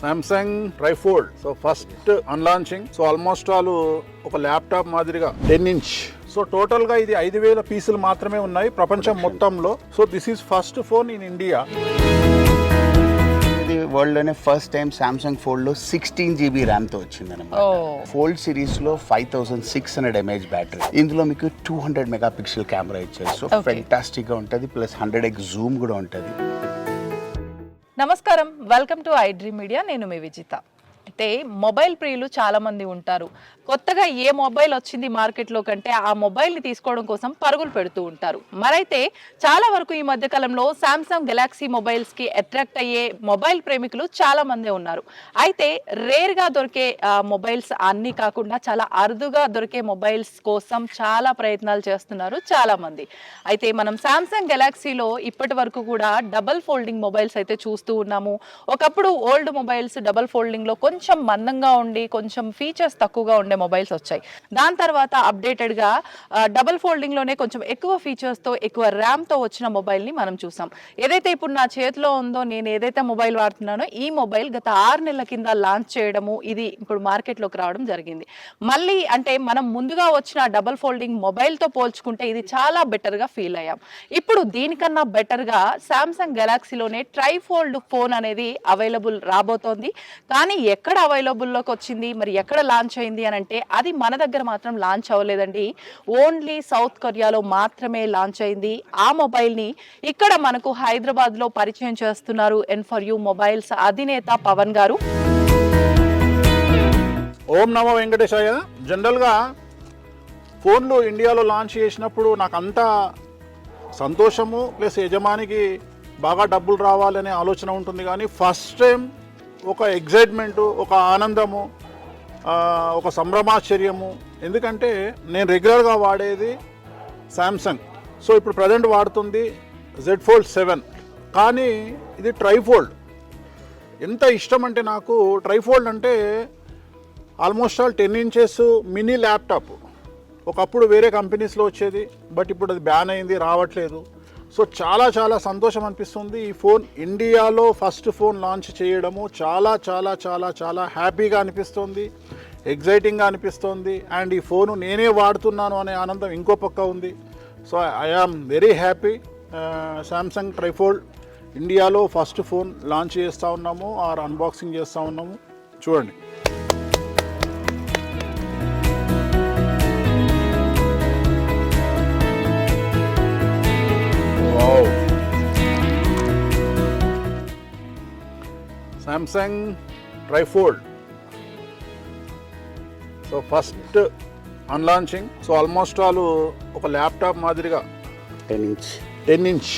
Samsung trifold. So first అన్లాంచింగ్. So almost all ఒక laptop మాదిరిగా 10 ఇంచ్. సో టోటల్ గా ఇది 5,000 పీసులు మాత్రమే ఉన్నాయి ప్రపంచం మొత్తంలో. So this is first phone in India. ఇది వరల్డ్ లోనే ఫస్ట్ టైం సామ్సంగ్ ఫోల్డ్ లో 16 GB ర్యామ్ తో వచ్చిందన్నమాట. ఫోల్డ్ సిరీస్ లో 5600 mAh బ్యాటరీ. ఇందులో మీకు 200 మెగాపిక్సెల్ కెమెరా ఇచ్చారు. సో ఫెంటాస్టిక్ గా ఉంటది. ప్లస్ 100x జూమ్ కూడా ఉంటది. నమస్కారం, వెల్కమ్ టు iDream మీడియా. నేను మీ విజిత. అయితే మొబైల్ ప్రియులు చాలా మంది ఉంటారు. కొత్తగా ఏ మొబైల్ వచ్చింది మార్కెట్లో కంటే ఆ మొబైల్ని తీసుకోవడం కోసం పరుగులు పెడుతూ ఉంటారు. మరైతే చాలా వరకు ఈ మధ్య కాలంలో సామ్సంగ్ గెలాక్సీ మొబైల్స్కి అట్రాక్ట్ అయ్యే మొబైల్ ప్రేమికులు చాలా మందే ఉన్నారు. అయితే రేర్గా దొరికే మొబైల్స్ అన్నీ కాకుండా చాలా అరుదుగా దొరికే మొబైల్స్ కోసం చాలా ప్రయత్నాలు చేస్తున్నారు చాలా మంది. అయితే మనం సామ్సంగ్ గెలాక్సీలో ఇప్పటి వరకు కూడా డబల్ ఫోల్డింగ్ మొబైల్స్ అయితే చూస్తూ ఉన్నాము. ఒకప్పుడు ఓల్డ్ మొబైల్స్ డబల్ ఫోల్డింగ్లో కొంచెం మందంగా ఉండి కొంచెం ఫీచర్స్ తక్కువగా ఉండే మొబైల్స్ వచ్చాయి. దాని తర్వాత అప్డేటెడ్గా డబల్ ఫోల్డింగ్లోనే కొంచెం ఎక్కువ ఫీచర్స్తో ఎక్కువ ర్యామ్తో వచ్చిన మొబైల్ని మనం చూసాం. ఏదైతే ఇప్పుడు నా చేతిలో ఉందో, నేను ఏదైతే మొబైల్ వాడుతున్నానో ఈ మొబైల్ గత 6 నెలల కింద లాంచ్ చేయడము, ఇది ఇప్పుడు మార్కెట్లోకి రావడం జరిగింది. మళ్ళీ అంటే మనం ముందుగా వచ్చిన డబల్ ఫోల్డింగ్ మొబైల్తో పోల్చుకుంటే ఇది చాలా బెటర్గా ఫీల్ అయ్యాం. ఇప్పుడు దీనికన్నా బెటర్గా సామ్సంగ్ గెలాక్సీలోనే ట్రైఫోల్డ్ ఫోన్ అనేది అవైలబుల్ రాబోతోంది. కానీ ఎక్కడ అవైలబుల్లోకి వచ్చింది, మరి ఎక్కడ లాంచ్ అయింది అని అంటే అది మన దగ్గర మాత్రం లాంచ్ అవ్వలేదండి. ఓన్లీ సౌత్ కొరియాలో మాత్రమే లాంచ్ అయింది. ఆ మొబైల్ని ఇక్కడ మనకు హైదరాబాద్లో పరిచయం చేస్తున్నారు N4U మొబైల్స్ అధినేత పవన్ గారు. ఓం నమో వెంకటేశాయ. జనరల్గా ఫోన్లు ఇండియాలో లాంచ్ చేసినప్పుడు నాకు అంతా సంతోషము ప్లస్ యజమానికి బాగా డబ్బులు రావాలనే ఆలోచన ఉంటుంది. కానీ ఫస్ట్ టైం ఒక ఎగ్జైట్మెంటు, ఒక ఆనందము, ఒక సంభ్రమాశ్చర్యము. ఎందుకంటే నేను రెగ్యులర్గా వాడేది శాంసంగ్. సో ఇప్పుడు ప్రజెంట్ వాడుతుంది Z Fold 7. కానీ ఇది ట్రైఫోల్డ్. ఎంత ఇష్టం అంటే నాకు ట్రైఫోల్డ్ అంటే almost all 10 inches mini laptop. ఒకప్పుడు వేరే కంపెనీస్లో వచ్చేది, బట్ ఇప్పుడు అది బ్యాన్ అయింది, రావట్లేదు. సో చాలా చాలా సంతోషం అనిపిస్తుంది. ఈ ఫోన్ ఇండియాలో ఫస్ట్ ఫోన్ లాంచ్ చేయడము చాలా చాలా చాలా చాలా హ్యాపీగా అనిపిస్తుంది, ఎగ్జైటింగ్గా అనిపిస్తుంది. అండ్ ఈ ఫోను నేనే వాడుతున్నాను అనే ఆనందం ఇంకో పక్క ఉంది. So I am very happy. Samsung trifold ఇండియాలో ఫస్ట్ ఫోన్ లాంచ్ చేస్తూ ఉన్నాము, ఆర్ అన్బాక్సింగ్ చేస్తూ ఉన్నాము. చూడండి. Samsung trifold. సో ఫస్ట్ అన్లాంచింగ్. సో ఆల్మోస్ట్ ఆల్ ఒక ల్యాప్టాప్ మాదిరిగా 10 inch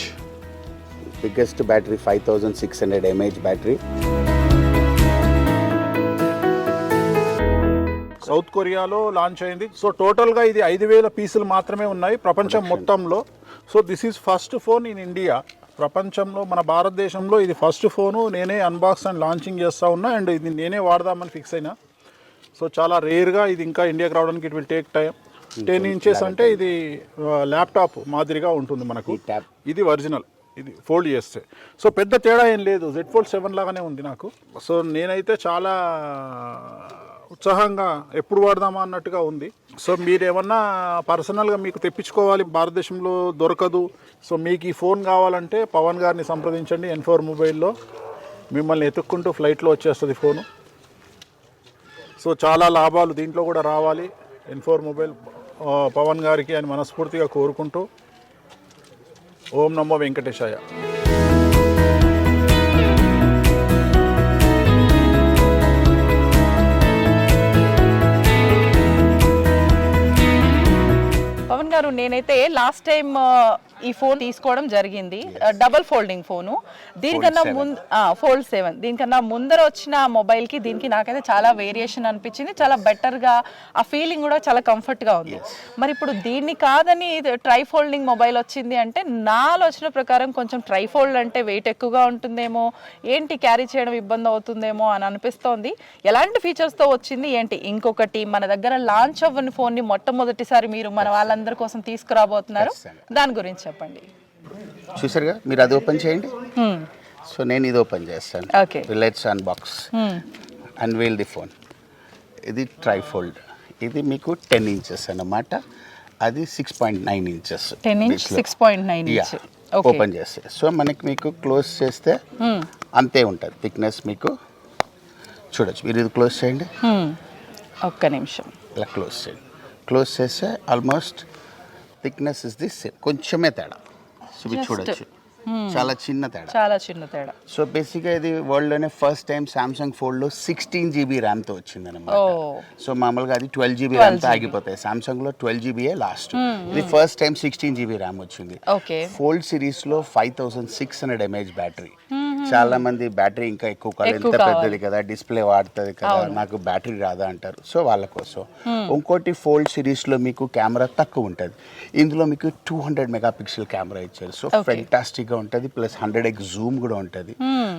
biggest battery 5600 mAh battery. South కొరియాలో లాంచ్ అయింది. సో టోటల్గా ఇది 5,000 పీసులు మాత్రమే ఉన్నాయి ప్రపంచం మొత్తంలో. So this is first phone in India. ప్రపంచంలో మన భారతదేశంలో ఇది ఫస్ట్ ఫోను. నేనే అన్బాక్స్ అండ్ లాంచింగ్ చేస్తూ ఉన్నా. అండ్ ఇది నేనే వాడదామని ఫిక్స్ అయినా. సో చాలా రేర్గా ఇది ఇంకా ఇండియాకి రావడానికి it will take time. 10 inches అంటే ఇది ల్యాప్టాప్ మాదిరిగా ఉంటుంది మనకు. ఇది ఒరిజినల్, ఇది ఫోల్డ్ చేస్తే. సో పెద్ద తేడా ఏం లేదు, Z Fold 7 లాగానే ఉంది నాకు. సో నేనైతే చాలా ఉత్సాహంగా ఎప్పుడు వాడదామా అన్నట్టుగా ఉంది. సో మీరు ఏమన్నా పర్సనల్గా మీకు తెప్పించుకోవాలి, భారతదేశంలో దొరకదు, సో మీకు ఈ ఫోన్ కావాలంటే పవన్ గారిని సంప్రదించండి. N4 మొబైల్లో మిమ్మల్ని ఎత్తుక్కుంటూ ఫ్లైట్లో వచ్చేస్తుంది ఫోను. సో చాలా లాభాలు దీంట్లో కూడా రావాలి N4 మొబైల్ పవన్ గారికి అని మనస్ఫూర్తిగా కోరుకుంటూ ఓం నమో వెంకటేశాయ. పవన్ గారు, నేనైతే లాస్ట్ టైం ఈ ఫోన్ తీసుకోవడం జరిగింది, డబుల్ ఫోల్డింగ్ ఫోను. దీనికన్నా ముందు ఫోల్డ్ 7, దీనికన్నా ముందర వచ్చిన మొబైల్ కి దీనికి నాకైతే చాలా వేరియేషన్ అనిపించింది, చాలా బెటర్ గా ఆ ఫీలింగ్ కూడా చాలా కంఫర్ట్ గా ఉంది. మరి ఇప్పుడు దీన్ని కాదని ట్రై ఫోల్డింగ్ మొబైల్ వచ్చింది అంటే నా ఆలోచన ప్రకారం కొంచెం ట్రై ఫోల్డ్ అంటే వెయిట్ ఎక్కువగా ఉంటుందేమో, ఏంటి క్యారీ చేయడం ఇబ్బంది అవుతుందేమో అని అనిపిస్తోంది. ఎలాంటి ఫీచర్స్ తో వచ్చింది ఏంటి? ఇంకొకటి, మన దగ్గర లాంచ్ అవ్వని ఫోన్ ని మొట్టమొదటిసారి మీరు మన వాళ్ళందరి కోసం తీసుకురాబోతున్నారు, దాని గురించి చెప్పండి. చూసారుగా, మీరు అది ఓపెన్ చేయండి. సో నేను ఇది ఓపెన్ చేస్తాను. Okay, let's unbox, unveil the phone. ఇది ట్రైఫోల్డ్, ఇది మీకు 10 ఇంచెస్ అన్నమాట, అది 6.9 ఇంచెస్. 10 inch 6.9 inch. ఓపెన్ చేస్తే సో మీకు క్లోజ్ చేస్తే అంతే ఉంటుంది థిక్నెస్. మీకు చూడొచ్చు, మీరు ఇది క్లోజ్ చేయండి. ఒక్క నిమిషం, ఇలా క్లోజ్ చేయండి. క్లోజ్ చేస్తే almost thickness is the same, కొంచెమే తేడా. సో మీరు చూడొచ్చు, చాలా చిన్న తేడా, చాలా చిన్న తేడా. సో బేసిక్గా ఇది వరల్డ్లోనే ఫస్ట్ టైం సామ్సంగ్ ఫోల్డ్లో 16 GB ర్యామ్తో వచ్చింది అనమాట. సో మామూలుగా అది 12 GB ర్యామ్తో ఆగిపోతాయి, సామ్సంగ్లో 12 GB లాస్ట్. ఇది ఫస్ట్ టైం 16 GB ర్యామ్ వచ్చింది. ఫోల్డ్ సిరీస్లో 5600 mAh బ్యాటరీ. చాలా మంది బ్యాటరీ ఇంకా ఎక్కువ కాదు, ఎంత పెద్దది కదా, డిస్ప్లే వాడుతుంది కదా, నాకు బ్యాటరీ రాదా అంటారు. సో వాళ్ళ కోసం. ఇంకోటి, ఫోల్డ్ సిరీస్లో మీకు కెమెరా తక్కువ ఉంటుంది, ఇందులో మీకు 200 మెగాపిక్సెల్ కెమెరా ఇచ్చారు. సో ఫెంటాస్టిక్ గా ఉంటుంది, ప్లస్ 100x జూమ్ కూడా ఉంటుంది.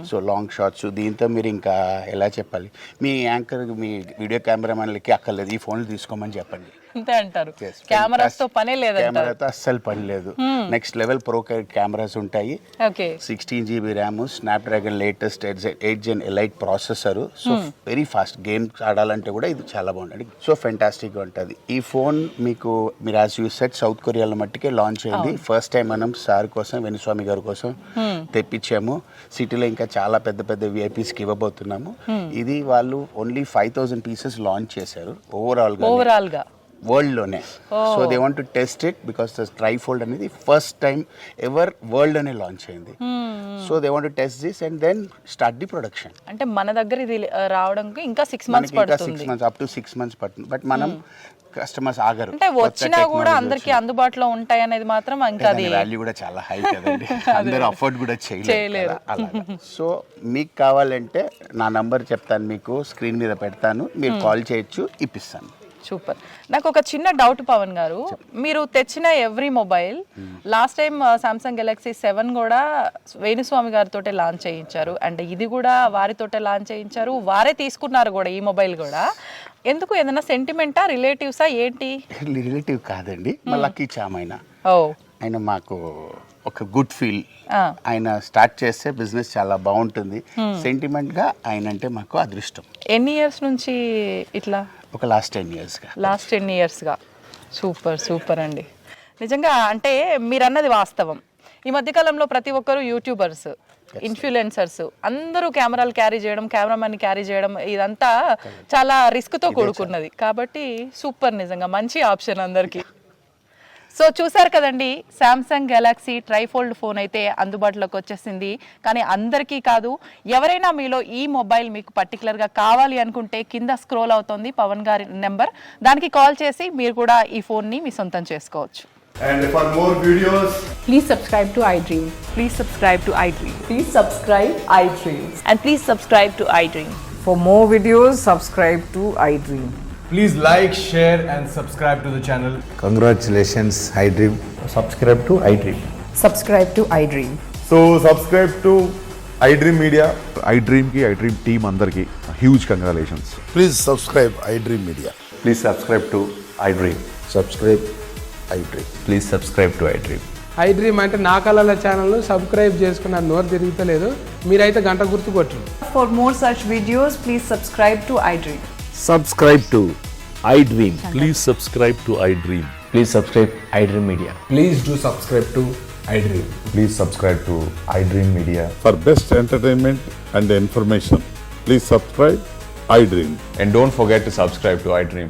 సో లాంగ్ షాట్స్, దీంతో మీరు ఇంకా ఎలా చెప్పాలి, మీ యాంకర్, మీ వీడియో కెమెరామెన్లకి అక్కర్లేదు, ఈ ఫోన్లు తీసుకోమని చెప్పండి, అంతే అంటారు. కెమెరాస్ తో పనే లేదు, కెమెరాతో అస్సలు పని లేదు. నెక్స్ట్ లెవెల్ ప్రో కెమెరాస్ ఉంటాయి. 16 GB RAM, Snapdragon latest 8 Gen elite processor. So very fast, games ఆడాలంటే కూడా ఇది చాలా బాగుంటుంది. సో ఫెంటాస్టిక్ గా ఉంటుంది ఈ ఫోన్. మీకు మీరు యాజ్ యూ సెట్ సౌత్ కొరియాలో మట్టికే లాంచ్ అయింది. ఫస్ట్ టైం మనం సార్ కోసం, వేణుస్వామి గారి కోసం తెప్పించాము. సిటీలో ఇంకా చాలా పెద్ద పెద్ద విఐపీస్కి ఇవ్వబోతున్నాము. ఇది వాళ్ళు ఓన్లీ 5000 పీసెస్ లాంచ్ చేశారు ఓవరాల్ గా వరల్డ్ లోనే. So they want to test it because the trifold అనేది ఫస్ట్ టైం ఎవర్ వరల్డ్ లోనే లాంచ్ అయింది. So they want to test this and then start the production. అంటే మన దగ్గర ఇది రావడానికి ఇంకా 6 months పడుతుంది, 6 months అప్ టు 6 months పడుతుంది. బట్ మనం కస్టమర్స్ ఆగరు, అంటే వచ్చినా కూడా అందరికి అందుబాటులో ఉంటాయి అనేది మాత్రం ఇంకా అది వాల్యూ కూడా చాలా హై కదండి, అందరూ అఫోర్డ్ కూడా చేయలేరు. సో మీకు కావాలంటే నా నంబర్ చెప్తాను, మీకు స్క్రీన్ మీద పెడతాను, మీరు కాల్ చేయొచ్చు, ఇప్పిస్తాను. సూపర్. నాకు ఒక చిన్న డౌట్ పవన్ గారు, మీరు తెచ్చిన every mobile last time Samsung Galaxy 7 కూడా వేణుస్వామి గారితో లాంచ్ చేయించారు, అండ్ ఇది కూడా వారితోటే లాంచ్ చేయించారు, వారే తీసుకున్నారు కూడా ఈ మొబైల్ కూడా. ఎందుకు, ఏదైనా సెంటిమెంటా, రిలేటివ్సా ఏంటి? రిలేటివ్ కాదండి, మా లక్కీ చామైన. ఆయన మాకు ఒక గుడ్ ఫీల్, ఆయన స్టార్ట్ చేస్తే బిజినెస్ చాలా బాగుంటుంది. సెంటిమెంట్ గా ఆయన అంటే మాకు అదృష్టం. ఎన్ని ఇయర్స్ నుంచి ఇట్లా? ఒక లాస్ట్ 10 years గా. సూపర్ అండి. నిజంగా అంటే మీరు అన్నది వాస్తవం. ఈ మధ్యకాలంలో ప్రతి ఒక్కరు యూట్యూబర్స్, ఇన్ఫ్లుయెన్సర్స్ అందరూ కెమెరాలు క్యారీ చేయడం, కెమెరామెన్ క్యారీ చేయడం, ఇదంతా చాలా రిస్క్తో కూడుకున్నది. కాబట్టి సూపర్, నిజంగా మంచి ఆప్షన్ అందరికీ. సో చూసారు కదండి, సామ్సంగ్ గెలాక్సీ ట్రైఫోల్డ్ ఫోన్ అయితే అందుబాటులోకి వచ్చేసింది. కానీ అందరికీ కాదు, ఎవరైనా మీలో ఈ మొబైల్ మీకు పర్టికులర్గా కావాలి అనుకుంటే కింద స్క్రోల్ అవుతుంది పవన్ గారి నెంబర్, దానికి కాల్ చేసి మీరు కూడా ఈ ఫోన్ని మీ సొంతం చేసుకోవచ్చు. And for more videos, Please subscribe to iDream. Please subscribe to iDream. Please subscribe iDream. And please subscribe to iDream. For more videos, subscribe to iDream. please like, share and subscribe to the channel. Congratulations, iDream. Subscribe to iDream. Subscribe to iDream. So subscribe to iDream Media. iDream ki iDream team andarki huge congratulations. Please subscribe iDream Media. Please subscribe to iDream. Subscribe iDream. Please subscribe to iDream. iDream అంటే నా కళల channel subscribe చేసుకున్న నోరు తిరుగుతలేదు, మీరైతే గంట గుర్తు కొట్టండి. For more such videos, please subscribe to iDream. Subscribe to iDream. Please subscribe to iDream. Please subscribe iDream Media. Please do subscribe to iDream. Please subscribe to iDream Media. For best entertainment and information, please subscribe iDream. And don't forget to subscribe to iDream.